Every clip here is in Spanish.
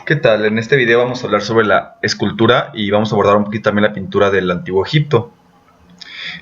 ¿Qué tal? En este video vamos a hablar sobre la escultura y vamos a abordar un poquito también la pintura del Antiguo Egipto.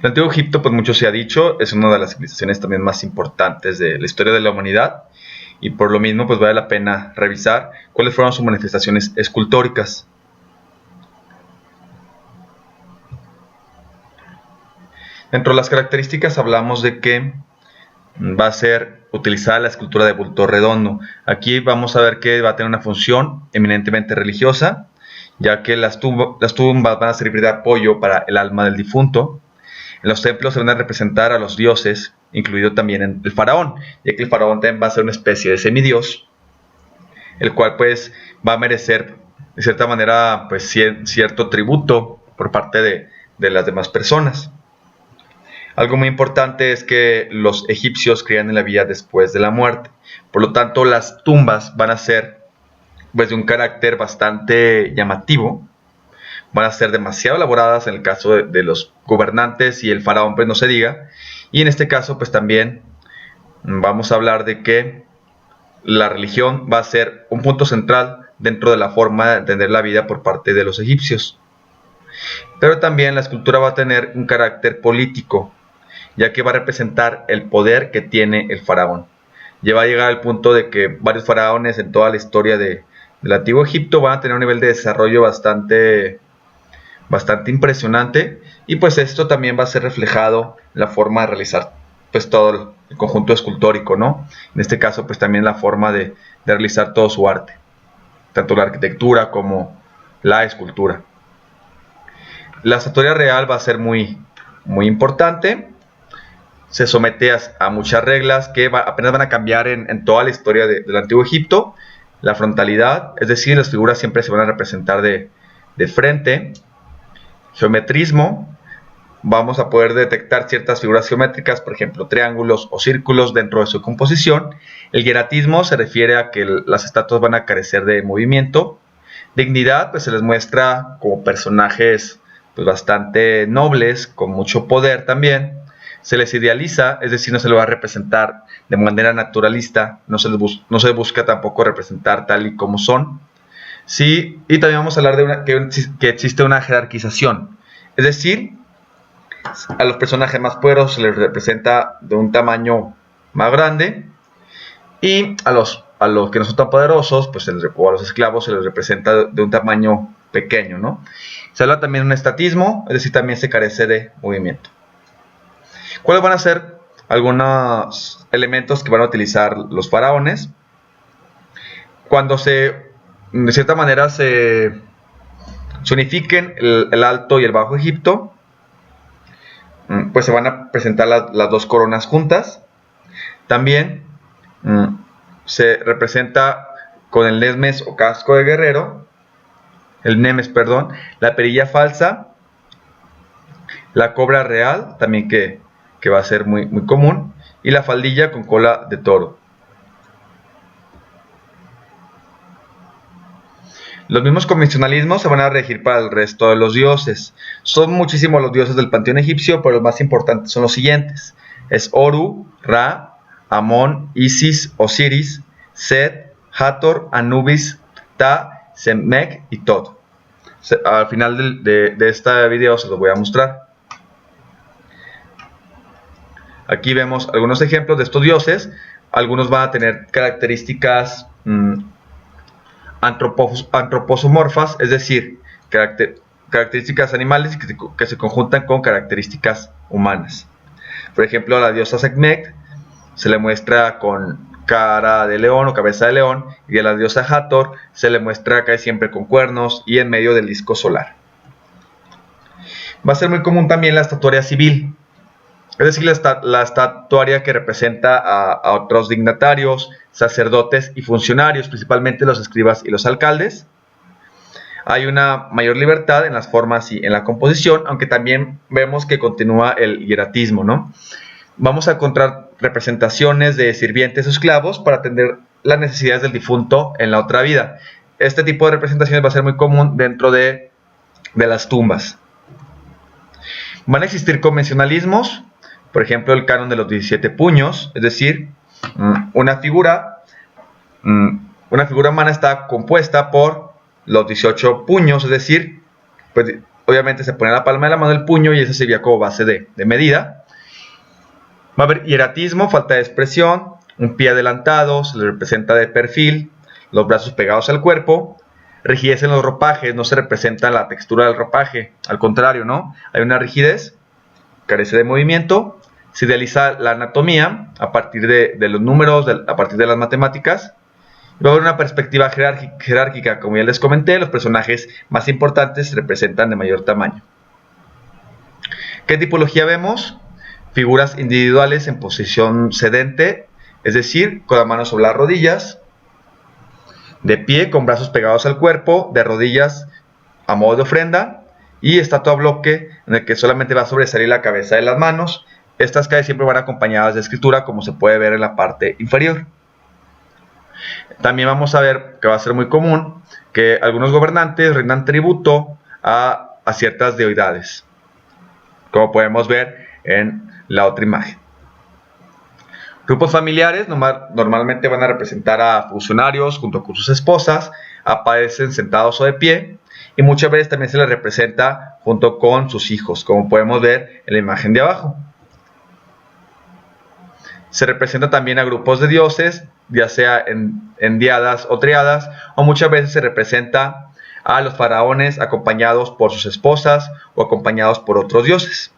El Antiguo Egipto, pues mucho se ha dicho, es una de las civilizaciones también más importantes de la historia de la humanidad y por lo mismo pues vale la pena revisar cuáles fueron sus manifestaciones escultóricas. Dentro de las características hablamos de que va a ser utilizada la escultura de bulto redondo. Aquí vamos a ver que va a tener una función eminentemente religiosa, ya que las tumbas van a servir de apoyo para el alma del difunto. En los templos se van a representar a los dioses, incluido también el faraón, ya que el faraón también va a ser una especie de semidios, el cual pues va a merecer de cierta manera pues cierto tributo por parte de las demás personas. Algo muy importante es que los egipcios creían en la vida después de la muerte. Por lo tanto, las tumbas van a ser pues, de un carácter bastante llamativo. Van a ser demasiado elaboradas en el caso de los gobernantes y el faraón, pues no se diga. Y en este caso, pues también vamos a hablar de que la religión va a ser un punto central dentro de la forma de entender la vida por parte de los egipcios. Pero también la escultura va a tener un carácter político, ya que va a representar el poder que tiene el faraón. Ya va a llegar al punto de que varios faraones en toda la historia del Antiguo Egipto van a tener un nivel de desarrollo bastante impresionante, y pues esto también va a ser reflejado en la forma de realizar pues todo el conjunto escultórico, ¿no? En este caso pues también la forma de realizar todo su arte, tanto la arquitectura como la escultura. La estatua real va a ser muy importante. Se somete a muchas reglas que apenas van a cambiar en toda la historia del Antiguo Egipto. La frontalidad, es decir, las figuras siempre se van a representar de frente. Geometrismo, vamos a poder detectar ciertas figuras geométricas, por ejemplo, triángulos o círculos dentro de su composición. El hieratismo se refiere a que las estatuas van a carecer de movimiento. Dignidad, pues se les muestra como personajes pues, bastante nobles, con mucho poder también. Se les idealiza, es decir, no se les va a representar de manera naturalista, no se busca tampoco representar tal y como son. Sí, y también vamos a hablar de que existe una jerarquización, es decir, a los personajes más poderosos se les representa de un tamaño más grande, y a los que no son tan poderosos, pues o a los esclavos se les representa de un tamaño pequeño, ¿no? Se habla también de un estatismo, es decir, también se carece de movimiento. ¿Cuáles van a ser algunos elementos que van a utilizar los faraones? Cuando de cierta manera se unifiquen el Alto y el Bajo Egipto, pues se van a presentar las dos coronas juntas. También se representa con el Nemes o casco de guerrero, la perilla falsa, la cobra real, también que va a ser muy común, y la faldilla con cola de toro. Los mismos convencionalismos se van a regir para el resto de los dioses. Son muchísimos los dioses del panteón egipcio, pero los más importantes son los siguientes. Es Oru, Ra, Amón, Isis, Osiris, Set, Hathor, Anubis, Ta, Semek y Tot. Al final de este video se los voy a mostrar. Aquí vemos algunos ejemplos de estos dioses. Algunos van a tener características antropomorfas, es decir, características animales que se conjuntan con características humanas. Por ejemplo, a la diosa Sekhmet se le muestra con cara de león o cabeza de león, y a la diosa Hathor se le muestra casi siempre con cuernos y en medio del disco solar. Va a ser muy común también la estatuaria civil, es decir, la estatuaria que representa a otros dignatarios, sacerdotes y funcionarios, principalmente los escribas y los alcaldes. Hay una mayor libertad en las formas y en la composición, aunque también vemos que continúa el hieratismo, ¿no? Vamos a encontrar representaciones de sirvientes o esclavos para atender las necesidades del difunto en la otra vida. Este tipo de representaciones va a ser muy común dentro de las tumbas. Van a existir convencionalismos, por ejemplo, el canon de los 17 puños, es decir, una figura una figura humana está compuesta por los 18 puños, es decir, pues obviamente se pone la palma de la mano el puño y eso sería como base de medida. Va a haber hieratismo, falta de expresión, un pie adelantado, se le representa de perfil, los brazos pegados al cuerpo, rigidez en los ropajes, no se representa la textura del ropaje, al contrario, ¿no? Hay una rigidez, carece de movimiento, se idealiza la anatomía a partir de los números, a partir de las matemáticas. Va a haber una perspectiva jerárquica, como ya les comenté, los personajes más importantes se representan de mayor tamaño. ¿Qué tipología vemos? Figuras individuales en posición sedente, es decir, con la mano sobre las rodillas, de pie con brazos pegados al cuerpo, de rodillas a modo de ofrenda, y estatua bloque en el que solamente va a sobresalir la cabeza de las manos. Estas casi siempre van acompañadas de escritura, como se puede ver en la parte inferior. También vamos a ver que va a ser muy común que algunos gobernantes rindan tributo a ciertas deidades, como podemos ver en la otra imagen. Grupos familiares normalmente van a representar a funcionarios junto con sus esposas, aparecen sentados o de pie, y muchas veces también se les representa junto con sus hijos, como podemos ver en la imagen de abajo. Se representa también a grupos de dioses, ya sea en diadas o triadas, o muchas veces se representa a los faraones acompañados por sus esposas o acompañados por otros dioses.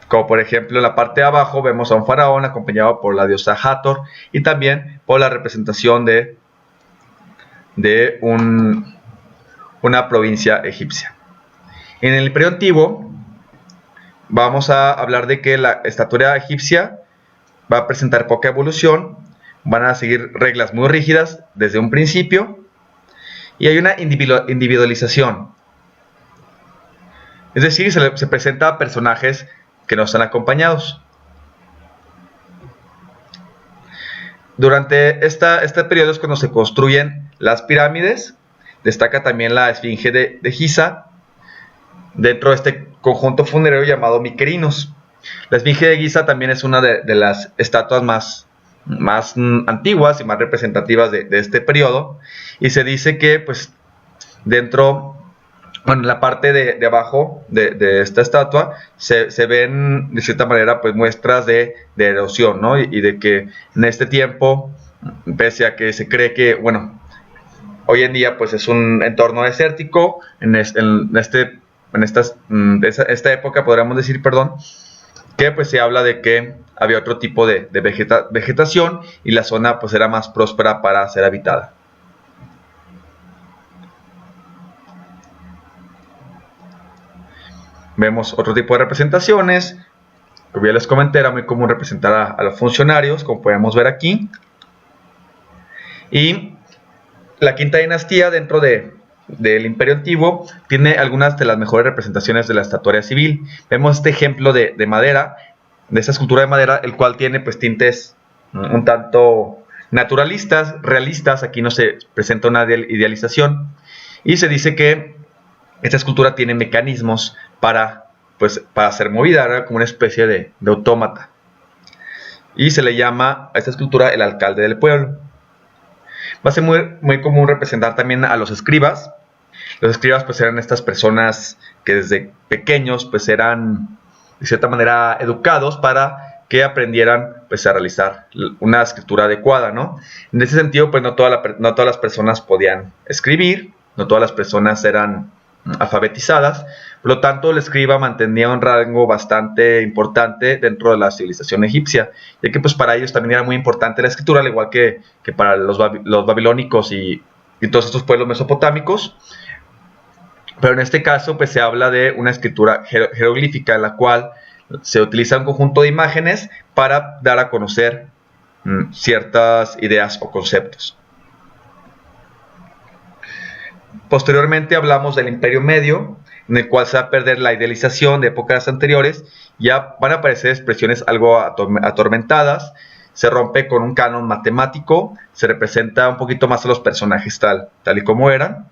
Como por ejemplo en la parte de abajo vemos a un faraón acompañado por la diosa Hathor y también por la representación de una provincia egipcia. En el Imperio Antiguo vamos a hablar de que la estatua egipcia va a presentar poca evolución, van a seguir reglas muy rígidas desde un principio y hay una individualización. Es decir, se presenta a personajes que no están acompañados. Durante este periodo es cuando se construyen las pirámides, destaca también la esfinge de Giza, dentro de este conjunto funerario llamado Miquerinos. La esfinge de Giza también es una de las estatuas más antiguas y más representativas de este periodo, y se dice que pues dentro, bueno, en la parte de abajo de esta estatua se ven de cierta manera pues muestras de erosión, ¿no? Y de que en este tiempo, pese a que se cree que, bueno, hoy en día pues es un entorno desértico, en esta época podríamos decir, que pues se habla de que había otro tipo de vegetación y la zona pues era más próspera para ser habitada. Vemos otro tipo de representaciones. Como ya les comenté, era muy común representar a los funcionarios, como podemos ver aquí. Y la quinta dinastía dentro del Imperio Antiguo tiene algunas de las mejores representaciones de la estatuaria civil. Vemos este ejemplo de madera, de esta escultura de madera, el cual tiene pues tintes un tanto naturalistas, realistas. Aquí no se presenta una idealización. Y se dice que esta escultura tiene mecanismos para ser movida, ¿verdad? Como una especie de autómata. Y se le llama a esta escultura el alcalde del pueblo. Va a ser muy común representar también a los escribas. Los escribas pues eran estas personas que desde pequeños pues eran de cierta manera educados para que aprendieran pues a realizar una escritura adecuada, ¿no? En ese sentido pues no todas las personas podían escribir, no todas las personas eran alfabetizadas, por lo tanto el escriba mantenía un rango bastante importante dentro de la civilización egipcia, ya que pues para ellos también era muy importante la escritura, al igual que para los babilónicos y todos estos pueblos mesopotámicos. Pero en este caso pues se habla de una escritura jeroglífica en la cual se utiliza un conjunto de imágenes para dar a conocer ciertas ideas o conceptos. Posteriormente hablamos del Imperio Medio, en el cual se va a perder la idealización de épocas anteriores, ya van a aparecer expresiones algo atormentadas, se rompe con un canon matemático, se representa un poquito más a los personajes tal y como eran.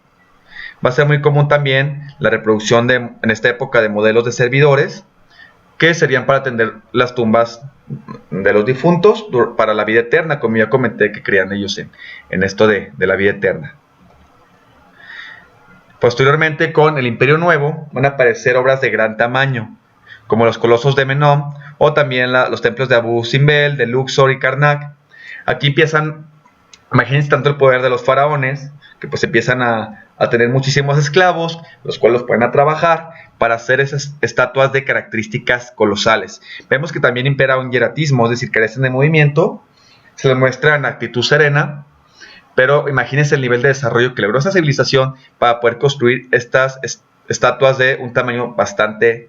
Va a ser muy común también la reproducción en esta época de modelos de servidores, que serían para atender las tumbas de los difuntos para la vida eterna, como ya comenté que creían ellos en esto de la vida eterna. Posteriormente, con el Imperio Nuevo, van a aparecer obras de gran tamaño, como los colosos de Menón, o también los templos de Abu Simbel, de Luxor y Karnak. Aquí empiezan, imagínense tanto el poder de los faraones, que pues empiezan a tener muchísimos esclavos, los cuales los ponen a trabajar para hacer esas estatuas de características colosales. Vemos que también impera un hieratismo, es decir, carecen de movimiento, se les muestra en actitud serena, pero imagínense el nivel de desarrollo que logró esa civilización para poder construir estas estatuas de un tamaño bastante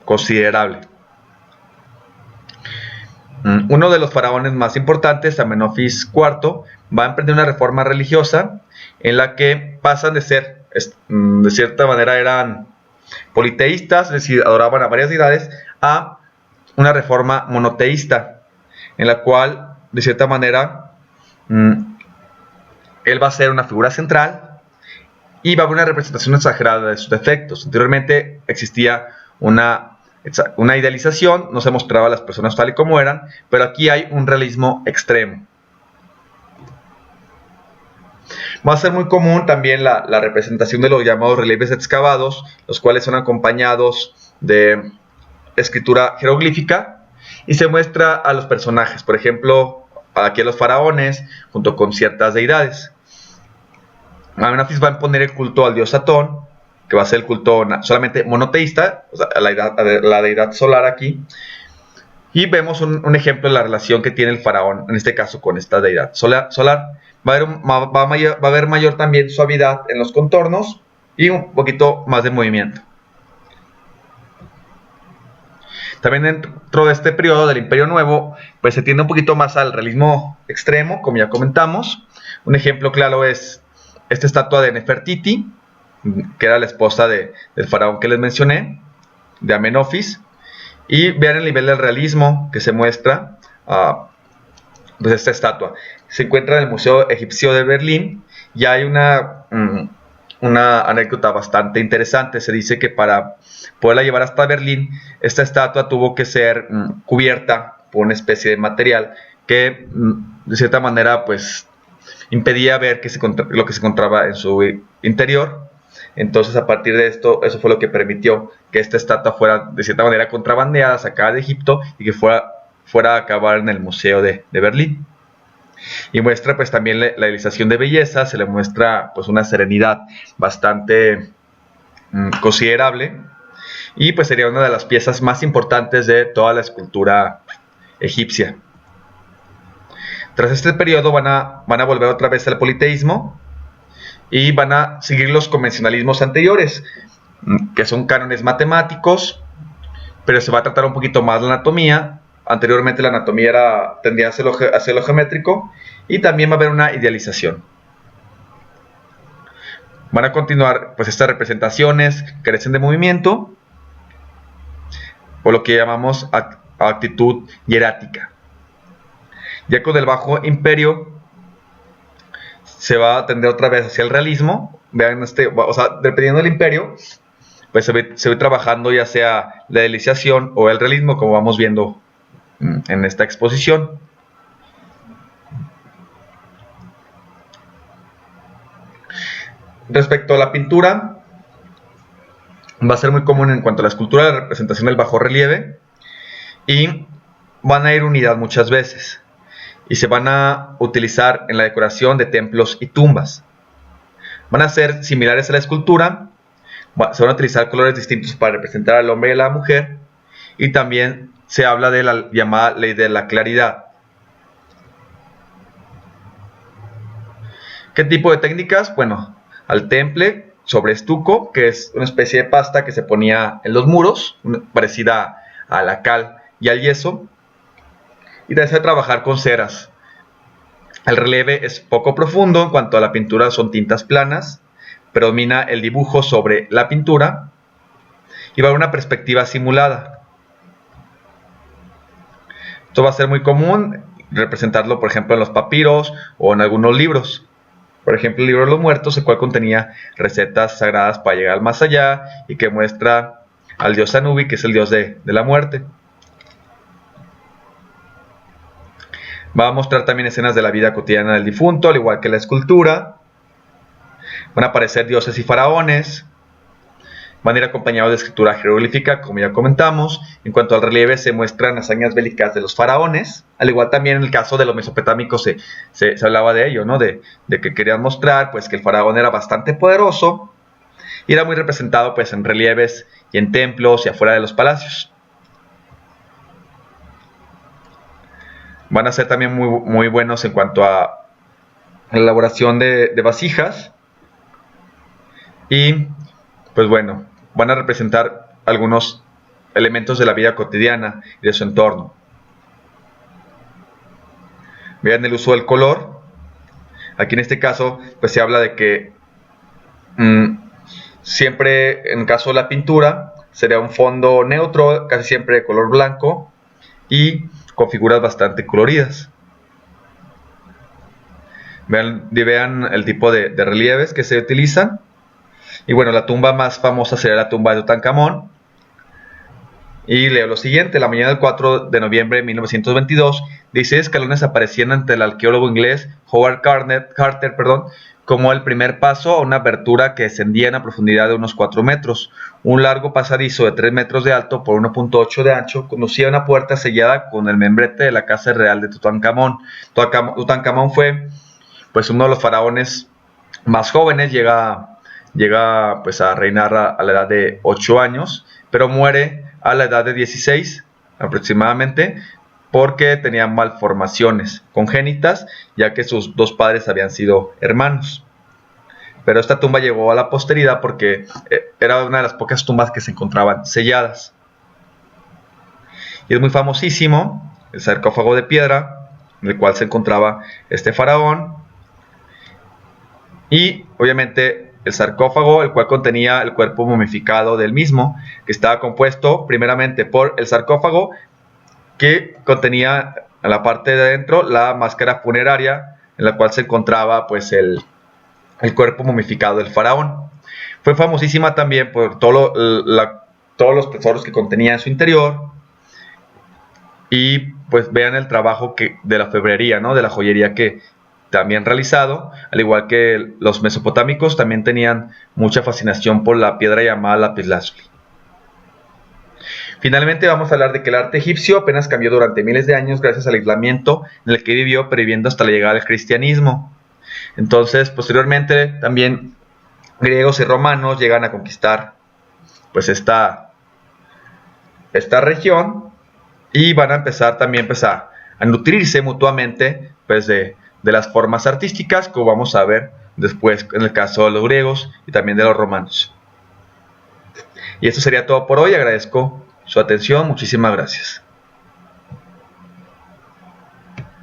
considerable. Uno de los faraones más importantes, Amenofis IV, va a emprender una reforma religiosa en la que pasan de ser, de cierta manera eran politeístas, es decir, adoraban a varias deidades, a una reforma monoteísta, en la cual, de cierta manera, él va a ser una figura central y va a haber una representación exagerada de sus defectos. Anteriormente existía una idealización, no se mostraba a las personas tal y como eran, pero aquí hay un realismo extremo. Va a ser muy común también la representación de los llamados relieves excavados, los cuales son acompañados de escritura jeroglífica y se muestra a los personajes, por ejemplo, aquí a los faraones junto con ciertas deidades. Amenofis va a imponer el culto al dios Atón, que va a ser el culto solamente monoteísta, o sea, a la deidad solar aquí. Y vemos un ejemplo de la relación que tiene el faraón, en este caso con esta deidad solar. Va a haber mayor también suavidad en los contornos y un poquito más de movimiento. También dentro de este periodo del Imperio Nuevo, pues se tiende un poquito más al realismo extremo, como ya comentamos. Un ejemplo claro es esta estatua de Nefertiti, que era la esposa del faraón que les mencioné, de Amenofis. Y vean el nivel del realismo que se muestra pues esta estatua. Se encuentra en el Museo Egipcio de Berlín y hay una anécdota bastante interesante. Se dice que para poderla llevar hasta Berlín, esta estatua tuvo que ser cubierta por una especie de material que de cierta manera pues impedía ver lo que se encontraba en su interior. Entonces, a partir de esto, eso fue lo que permitió que esta estatua fuera de cierta manera contrabandeada, sacada de Egipto y que fuera a acabar en el Museo de Berlín. Y muestra pues también la idealización de belleza, se le muestra pues una serenidad bastante considerable y pues sería una de las piezas más importantes de toda la escultura egipcia. Tras este periodo van a volver otra vez al politeísmo y van a seguir los convencionalismos anteriores, que son cánones matemáticos, pero se va a tratar un poquito más la anatomía. Anteriormente la anatomía tendía hacia lo geométrico y también va a haber una idealización. Van a continuar pues estas representaciones que carecen de movimiento, o lo que llamamos actitud hierática. Ya con el Bajo Imperio se va a tender otra vez hacia el realismo. Vean, o sea, dependiendo del imperio, pues se ve trabajando ya sea la idealización o el realismo, como vamos viendo en esta exposición. Respecto a la pintura, va a ser muy común en cuanto a la escultura, la representación del bajo relieve, y van a ir unidad muchas veces y se van a utilizar en la decoración de templos y tumbas. Van a ser similares a la escultura, se van a utilizar colores distintos para representar al hombre y a la mujer, y también se habla de la llamada ley de la claridad. ¿Qué tipo de técnicas? Bueno, al temple sobre estuco, que es una especie de pasta que se ponía en los muros, parecida a la cal y al yeso, y también se va a trabajar con ceras. El relieve es poco profundo, en cuanto a la pintura son tintas planas, predomina el dibujo sobre la pintura y va a haber una perspectiva simulada. Esto va a ser muy común representarlo, por ejemplo, en los papiros o en algunos libros. Por ejemplo, el libro de los muertos, el cual contenía recetas sagradas para llegar al más allá y que muestra al dios Anubi, que es el dios de la muerte. Va a mostrar también escenas de la vida cotidiana del difunto, al igual que la escultura. Van a aparecer dioses y faraones. Van a ir acompañados de escritura jeroglífica, como ya comentamos. En cuanto al relieve, se muestran hazañas bélicas de los faraones. Al igual también en el caso de los mesopotámicos se hablaba de ello, ¿no? De que querían mostrar pues, que el faraón era bastante poderoso y era muy representado pues, en relieves y en templos y afuera de los palacios. Van a ser también muy buenos en cuanto a la elaboración de vasijas. Y pues bueno, van a representar algunos elementos de la vida cotidiana y de su entorno. Vean el uso del color. Aquí en este caso pues se habla de que siempre en caso de la pintura sería un fondo neutro, casi siempre de color blanco y con figuras bastante coloridas. Vean el tipo de relieves que se utilizan. Y bueno, la tumba más famosa sería la tumba de Tutankamón. Y leo lo siguiente: la mañana del 4 de noviembre de 1922, 16 escalones aparecían ante el arqueólogo inglés Howard Carter, como el primer paso a una abertura que descendía en una profundidad de unos 4 metros. Un largo pasadizo de 3 metros de alto por 1.8 de ancho conducía a una puerta sellada con el membrete de la casa real de Tutankamón. Tutankamón fue pues, uno de los faraones más jóvenes, llega pues, a reinar a la edad de 8 años, pero muere a la edad de 16 aproximadamente, porque tenía malformaciones congénitas, ya que sus dos padres habían sido hermanos. Pero esta tumba llegó a la posteridad porque era una de las pocas tumbas que se encontraban selladas. Y es muy famosísimo el sarcófago de piedra, en el cual se encontraba este faraón. Y obviamente el sarcófago, el cual contenía el cuerpo momificado del mismo, que estaba compuesto primeramente por el sarcófago, que contenía en la parte de adentro la máscara funeraria, en la cual se encontraba pues el cuerpo momificado del faraón. Fue famosísima también por todos los tesoros que contenía en su interior. Y pues vean el trabajo de la orfebrería, ¿no? De la joyería que también realizado, al igual que los mesopotámicos también tenían mucha fascinación por la piedra llamada lapislázuli. Finalmente vamos a hablar de que el arte egipcio apenas cambió durante miles de años gracias al aislamiento en el que vivió, previendo hasta la llegada del cristianismo. Entonces, posteriormente también griegos y romanos llegan a conquistar pues esta región y van a empezar también pues, a nutrirse mutuamente pues, de las formas artísticas, como vamos a ver después en el caso de los griegos y también de los romanos. Y esto sería todo por hoy. Agradezco su atención. Muchísimas gracias.